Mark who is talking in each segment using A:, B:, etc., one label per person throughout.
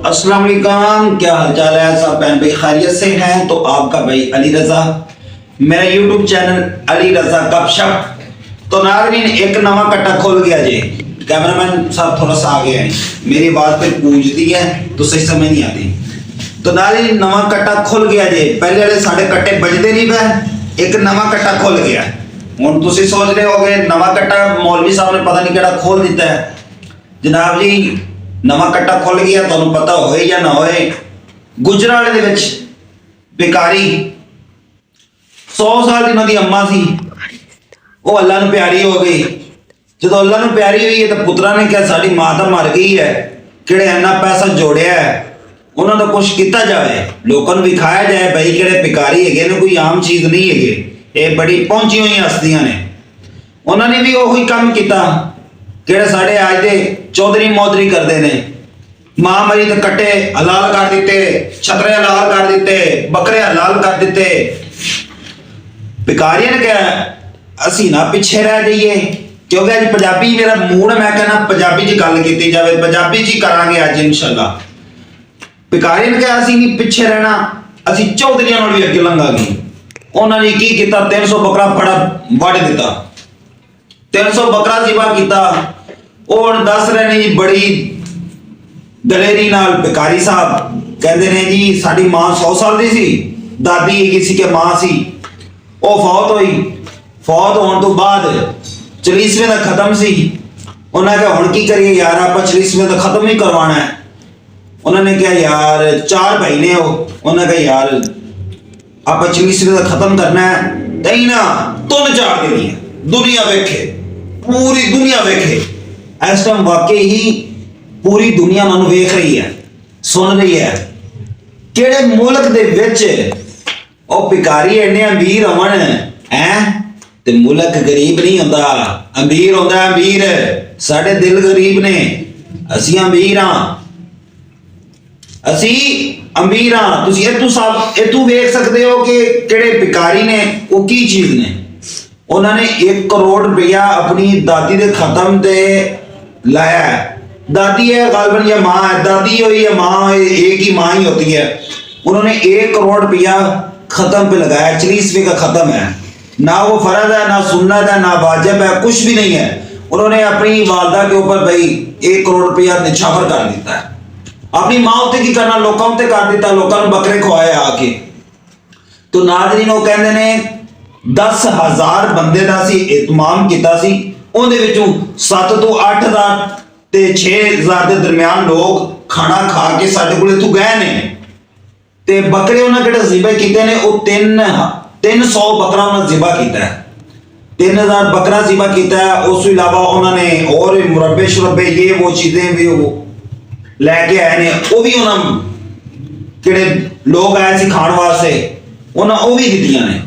A: अस्सलाम वालेकुम, क्या हाल चाल है? सब बहन भाई खैरियत से हैं? तो आपका भाई अली रजा, मेरा यूट्यूब चैनल अली रजा गपशप। तो नाज़रीन, एक नवा कट्टा खुल गया जी। कैमरामैन साहब थोड़ा सा आगे हैं, मेरी बात पे गूंजती है तो सही समझ नहीं आती। तो नाज़रीन, नवा कट्टा खुल गया जी। पहले वाले साढ़े कट्टे बजते नहीं पे, एक नवा कट्टा खुल गया। हुण तुसीं सोच रहे होगे नवा कट्टा मौलवी साहब ने पता नहीं केड़ा खोल दिता है। जनाब जी, नवा कट्टा खुल गया, तुहानू पता होए या ना होए, गुजरावाले दे विच भिखारी 100 साल दी उन्हां अम्मा सी, वो अल्लाह नू प्यारी हो गई। जो अल्लाह नू प्यारी हुई है तो पुत्रा ने कहा साड़ी मां तो मर गई है, किहड़े इन्ना पैसा जोड़िया है, उन्होंने कुछ किया जाए, लोगों को विखाया जाए भाई किहड़े भिखारी है ने, कोई आम चीज़ नहीं है, ये बड़ी पहुंची हुई हस्तियां ने। उन्होंने भी वही काम किया किहड़े साढ़े अज दे चौधरी मौधरी करते हैं। मां मरी तो कट्टे हलाल कर दिते, छतरे हलाल कर दिते, बकरे हलाल कर दिते। भिखारियों ने कहा असी ना पिछे रह जाइए, क्योंकि अज पंजाबी मेरा मूड है, मैं कहना पंजाबी च गल की जाए, पंजाबी च करांगे अज इंशाअल्लाह। भिखारियों ने कहा असी नहीं पिछे रहना, असी चौधरियों नाल भी अगे लंघांगे। उन्होंने की किया, 300 बकरा फड़ा वढ़ दिता, 300 बकरा जिबा किया। और दस रहे ने जी बड़ी दलेरी नाल भिखारी साहब कहते हैं जी साड़ी मां 100 साल की सी, दादी किसी के मां सी, वो फौत हुई। फौत होने तो बाद 40वें का खत्म सी। उन्होंने कहा हुण की करिए यार, आप 40वें का खत्म ही करवाना है। उन्होंने कहा यार 4 भाई ने, उन्होंने कहा यार आप 40वें का खत्म करना है, तई ना 3-4 दिन दुनिया वेखे, पूरी दुनिया वेखे। इस टाइम वाकई ही पूरी दुनिया उन्होंने वेख रही है, सुन रही है। किहड़े मुल्क दे विच ओ भिखारी इन्ने अमीर होवन हैं ते मुल्क गरीब नहीं होंदा, अमीर होंदा अमीर। साडे दिल गरीब ने, असी अमीर हां, असी अमीर हां। तुसीं इत्थों साहब इत्थों वेख सकदे हो कि किहड़े भिखारी ने वो की चीज़ ने। उन्होंने 1 करोड़ रुपया अपनी दादी के खत्म से लाया है। दादी है गालबन या माँ है, दादी हुई या माँ, एक ही माँ ही होती है। उन्होंने 1 करोड़ रुपया खत्म पे लगाया, 40वें का खत्म है। ना वो फर्ज है, ना सुन्नत है, ना वाजिब है, कुछ भी नहीं है। उन्होंने अपनी वालदा के ऊपर भाई 1 करोड़ रुपया निछावर कर दिता है। अपनी माँ उत्ते की करना, लोगों उत्ते कर दिता, लोगों ने बकरे खुआए आके। तो नाज़रीन वो कहते हैं 10,000 बंदे का सी इतमाम किया सी, उहदे विचों 7 तो 8,000 ते 6,000 के दरमियान लोग खाना खा के साडे कोल इत्थों गए ने। ते बकरे उन्होंने किहड़े ज़िबा कीते ने, वो 300 बकरा उन्होंने ज़िबा किया है, 3000 बकरा ज़िबा किया है। उस इलावा उन्होंने और मुरब्बे शुरब्बे ये वो चीज़ें भी वो लैके आए ने, वो भी उन्होंने किहड़े लोग आए सी खाण वास्ते, उन्होंने वो भी दित्तियां ने।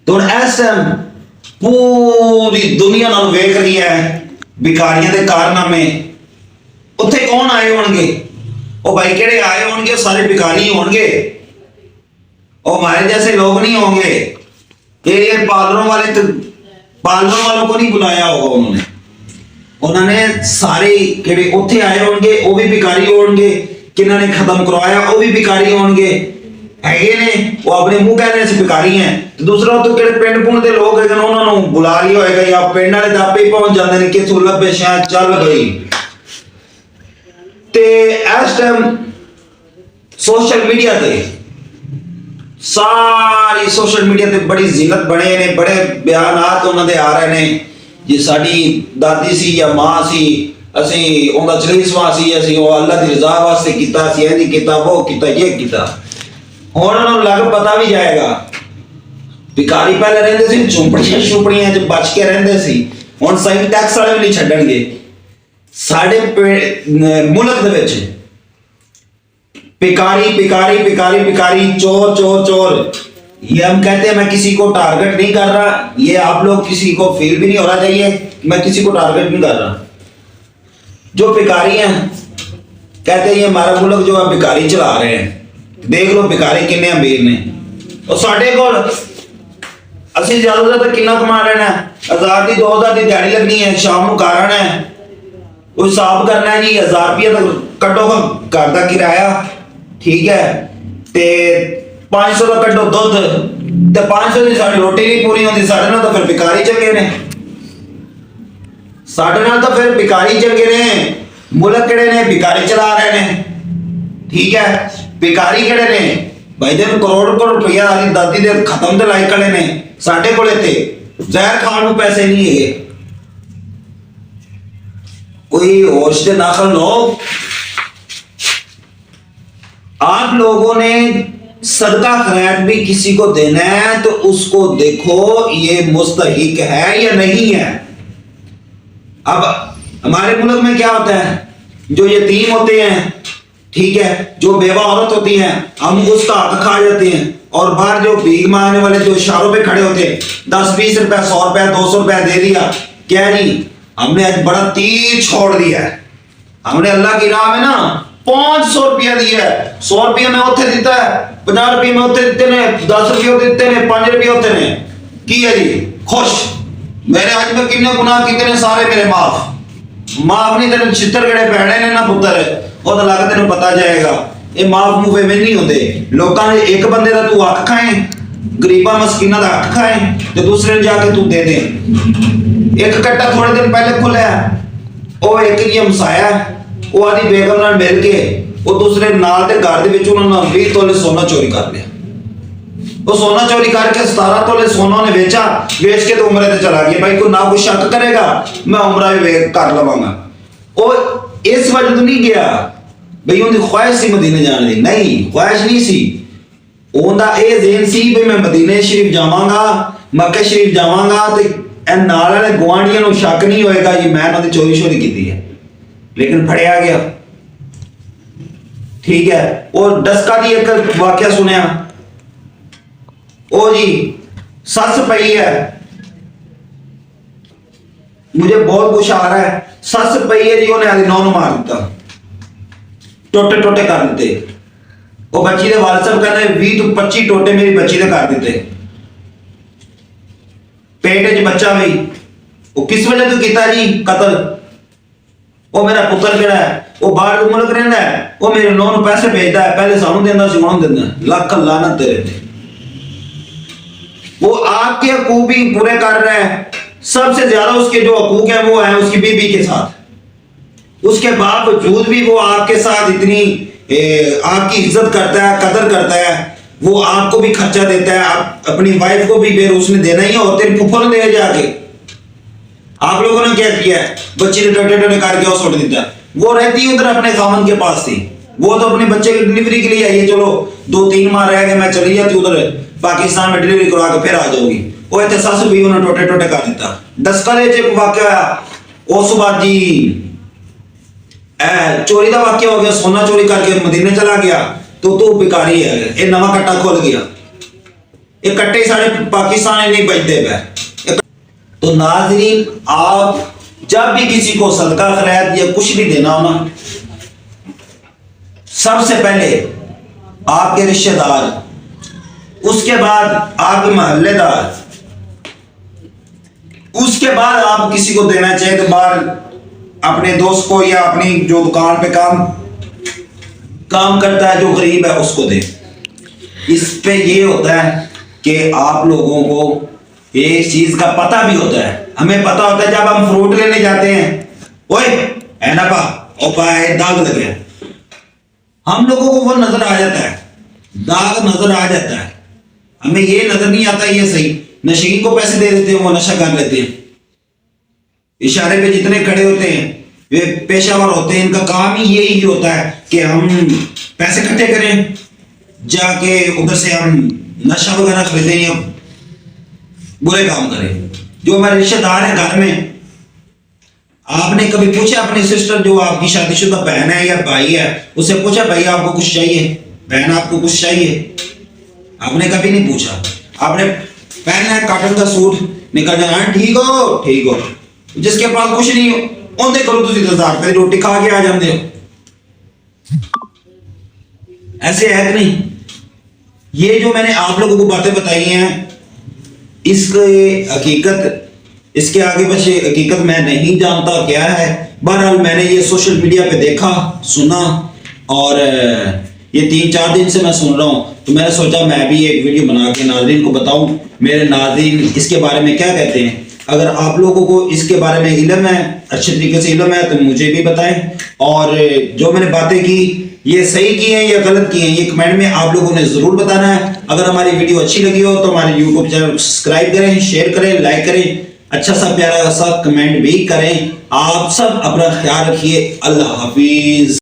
A: तो इस टाइम पूरी दुनिया नाल वेख रही है भिखारियों के कारनामे। उत्थे कौन आए होंगे? वो भाई किहड़े आए होंगे? सारे भिखारी होंगे, वो हमारे जैसे लोग नहीं होंगे। ये पार्लरों वाले तो पार्लरों वालों को नहीं बुलाया होगा उन्होंने। उन्होंने सारे किहड़े उत्थे आए होंगे, वो भी भिखारी होंगे, किन्हों ने खत्म करवाया वो भी भिखारी होंगे है ने। वो अपने मुंह कहने से भिखारी हैं। तो दूसरा तो किहड़े पिंड पुंड के लोग है उन्होंने बुला लिया होगा, या पिंड वाले तो आपे ही पहुंच जाते हैं कि तू लभे शायद चल गई। ते इस टाइम सोशल मीडिया ते सारी सोशल मीडिया ते बड़ी जिलत बने ने, बड़े बयानात उन्होंने आ रहे हैं जी साडी दादी सी या मां सी, असी उनका 40वां सी, असी वो अल्लाह की रजा वास्ते किया, असी ऐ नहीं किया, वो किया, ये किया। हुण उन्होंने लग पता भी जाएगा। भिखारी पहले रहंदे सी झुंपड़ियां छुपड़ियां च बच के रहंदे सी, हुण सही टैक्स वाले भी नहीं छड्डणगे। साडे मुल्क दे विच भिखारी भिखारी भिखारी भिखारी, चोर चोर चोर। ये हम कहते हैं, मैं किसी को टारगेट नहीं कर रहा, ये आप लोग किसी को फील भी नहीं होना चाहिए, मैं किसी को टारगेट नहीं कर रहा। जो भिखारी हैं कहते हैं ये हमारा मुल्क जो है भिखारी चला रहे हैं, देख लो भिखारी किन्ने अमीर ने। और साडे कोल असी ज्यादा कितना कमा लेना, 1000 की 2000 की दिहाड़ी लगनी है, शाम को कारण है वो हिसाब करना है जी 1000 रुपये तो कटो घर का किराया, ठीक है, ते 500 का कटो दुध, ते 500 की साड़ी रोटी नहीं पूरी होती, साढ़े नाल तो फिर भिखारी चंगे ने, साढ़े नाल तो फिर भिखारी चंगे ने। मुल्क केड़े ने भिखारी चला रहे ने, ठीक है, भिखारी केड़े ने भाई दिन करोड़ करोड़ रुपया आली दादी दे खत्म ते लाई खड़े ने, साडे कोले ते जहर खाण नूं पैसे नहीं है। कोई होश दे नाखल लोग, आप लोगों ने सदका खैर भी किसी को देना है तो उसको देखो ये मुस्तहिक है या नहीं है। अब हमारे मुल्क में क्या होता है, जो यतीम होते हैं, ठीक है, जो बेवा औरत होती हैं, हम उसका हक खा जाते हैं, और बाहर जो भीख मांगने वाले जो इशारों पे खड़े होते हैं 10-20 रुपया 100 रुपया 200 रुपया दे दिया, क्या नहीं, हमने आज बड़ा तीर छोड़ दिया है। हमने अल्लाह की राह में ना 500 रुपया दिया है, 100 रुपया में उथे दिता है, 50 रुपये में उथे दिते ने, 10 रुपये दिते ने, 5 रुपये होते ने, की है जी खुश। मेरे आज में कितने गुनाह कितने सारे मेरे माफ नहीं, तेरे छितर गड़े पैने ने ना पुत्र, वो तो लग तेन पता जाएगा। ये माफ मुफे में नहीं होंगे, लोगों ने एक बंदे का तू हक खाए, गरीबा मस्कीना का हक खाए, तो दूसरे ने जाके तू दे दे। एक कट्टा थोड़े दिन पहले खुला, वो एक ये हमसाया, वो आदि बेगम नाल मिल के वो दूसरे नाल दे घर दे विच उन्होंने 20 तोले सोना चोरी कर लिया। वो सोना चोरी करके 17 तोले सोना ने बेचा, बेच के तो उम्रे ते चला गया। भाई कोई ना कोई शक करेगा मैं उम्रा भी कर लवांगा। वो इस वजह तो नहीं गया भाई उनकी ख्वाहिश सी मदीने जाने दी, नहीं ख्वाहिश नहीं सी, उनका ये ज़हन सी भी मैं मदीने शरीफ जावांगा, मक्के शरीफ जावांगा तो ए नाल वाले गुआंढियों को शक नहीं होएगा जी मैं उन्होंने चोरी शोरी की है। लेकिन फड़िया गया, ठीक है। और डस्का की एक वाकया सुनिया, ओ जी सस पई है, मुझे बहुत गुस्सा आ रहा है, सस पई है जी, उन्हें आदि नौ मार दिता, टोटे टोटे कर दिते। वो बच्ची के वाल साहब कहते 20 तो 25 टोटे मेरी बच्ची ने कर दिते, पेट च बच्चा भी। वो किस वजह तो किया जी कतल? वो मेरा पुत्र जड़ा है वो बाहर मुल्क रहता है, वो मेरे नौ पैसे भेजता है, पहले सानू देंदा सी हुण देंदा, लख लानत तेरे ते। वो आपके हकूक भी पूरे कर रहा है, सबसे ज्यादा उसके जो हकूक है वो है उसकी बीबी के साथ। उसके बावजूद भी वो आपके साथ इतनी आपकी इज्जत करता है, कदर करता है, वो आपको भी खर्चा देता है, आप अपनी वाइफ को भी फिर उसने देना ही है, और तेरे फुफो ने दे जाके। आप लोगों ने क्या किया है, बच्चे ने टोटे टोटे करके वो छोड़ देता। वो रहती उधर अपने खामन के पास थी, वो तो अपने बच्चे की डिलीवरी के लिए आई है, चलो 2-3 माह रह गए मैं चली जाती उधर पाकिस्तान में डिलीवरी करवा के फिर आ जाऊंगी। वो इतने सस भी उन्हें टोटे टोटे कर दिता। दसकले च वाकया होया उस बाद जी चोरी का वाकया हो गया, सोना चोरी करके मदीने चला गया, तो तू भिखारी है, ये नवा कट्टा खुल गया। ये कट्टे सारे पाकिस्तान नहीं बचते पे। तो नाज़रीन, आप जब भी किसी को सदका खैरात या कुछ भी देना हो ना, सबसे पहले आपके रिश्तेदार, उसके बाद आपके मोहल्लेदार, उसके बाद आप किसी को देना चाहिए तो बाहर अपने दोस्त को या अपनी जो दुकान पे काम करता है जो गरीब है उसको दे। इस पे ये होता है कि आप लोगों को एक चीज का पता भी होता है, हमें पता होता है जब हम फ्रूट लेने जाते हैं, ओए है ना पा ओ पाए दाग लग गया, हम लोगों को वो नजर आ जाता है, दाग नजर आ जाता है, हमें ये नजर नहीं आता ये सही। नशेगी को पैसे दे देते हैं, वो नशा कर लेते हैं। इशारे पे जितने खड़े होते हैं वे पेशावर होते हैं, इनका काम ही यही होता है कि हम पैसे इकट्ठे करें, जाके उधर से हम नशा वगैरह खरीदें या बुरे काम करें। जो हमारे रिश्तेदार हैं घर में, आपने कभी पूछा अपनी सिस्टर जो आपकी शादीशुदा बहन है या भाई है, उससे पूछा भाई आपको कुछ चाहिए, बहन आपको कुछ चाहिए? आपने कभी नहीं पूछा। आपने पहनना है कॉटन का सूट, निकल जाना है ठीक हो। जिसके पास कुछ नहीं हो उनके करो तुम 10,000 रुपए रोटी खा के आ जाते हो। ऐसे है कि नहीं? ये जो मैंने आप लोगों को बातें बताई हैं, इसकी हकीकत इसके आगे पीछे हकीकत मैं नहीं जानता क्या है। बहरहाल मैंने ये सोशल मीडिया पे देखा, सुना, और ये 3-4 दिन से मैं सुन रहा हूँ, तो मैंने सोचा मैं भी एक वीडियो बना के नाज़रीन को बताऊं, मेरे नाज़रीन इसके बारे में क्या कहते हैं। अगर आप लोगों को इसके बारे में इल्म है, अच्छे तरीके से इल्म है, तो मुझे भी बताएं, और जो मैंने बातें की ये सही की हैं या गलत की हैं ये कमेंट में आप लोगों ने ज़रूर बताना है। अगर हमारी वीडियो अच्छी लगी हो तो हमारे यूट्यूब चैनल को सब्सक्राइब करें, शेयर करें, लाइक करें, अच्छा सा प्यारा सा कमेंट भी करें। आप सब अपना ख्याल रखिए। अल्लाह हाफिज।